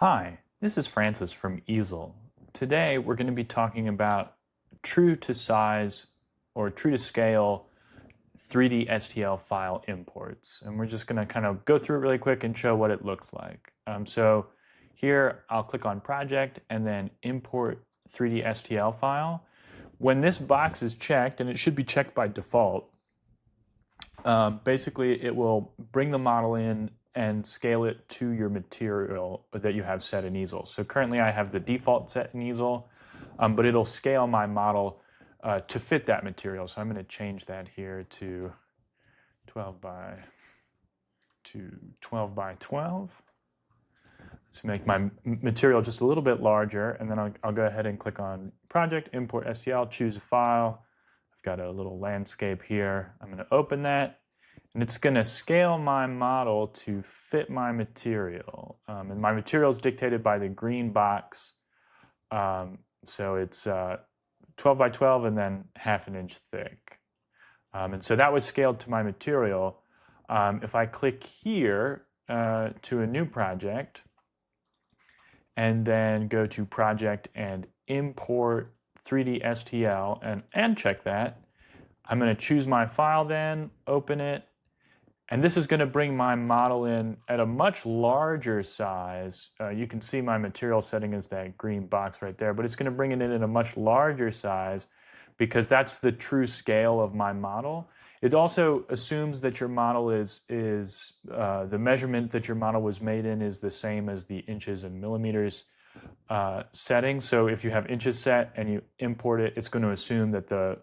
Hi, this is Francis from Easel. Today we're going to be talking about true to size or true to scale 3D STL file imports. And we're just going to kind of go through it really quick and show what it looks like. So here I'll click on project and then import 3D STL file. When this box is checked, and it should be checked by default, basically it will bring the model in and scale it to your material that you have set in Easel. So currently I have the default set in Easel, but it'll scale my model to fit that material. So I'm going to change that here to 12 by 12. To make my material just a little bit larger, and then I'll go ahead and click on project, import STL, choose a file. I've got a little landscape here. I'm going to open that. And it's going to scale my model to fit my material. And my material is dictated by the green box. So it's 12 by 12 and then ½ an inch thick. And so that was scaled to my material. If I click here to a new project and then go to project and import 3D STL and check that, I'm going to choose my file then, open it. And this is going to bring my model in at a much larger size. You can see my material setting is that green box right there, but it's going to bring it in at a much larger size because that's the true scale of my model. It also assumes that your model is the measurement that your model was made in is the same as the inches and millimeters setting. So if you have inches set and you import it, it's going to assume that the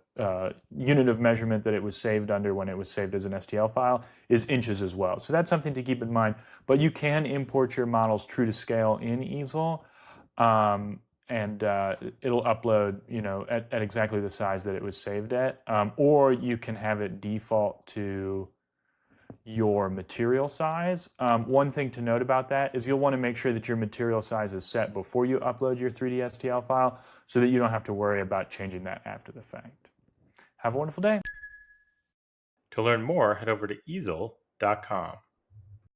unit of measurement that it was saved under when it was saved as an STL file is inches as well. So that's something to keep in mind. But you can import your models true to scale in Easel, and it'll upload, at exactly the size that it was saved at, or you can have it default to your material size. One thing to note about that is you'll want to make sure that your material size is set before you upload your 3D STL file so that you don't have to worry about changing that after the fact. Have a wonderful day. To learn more, head over to easel.com.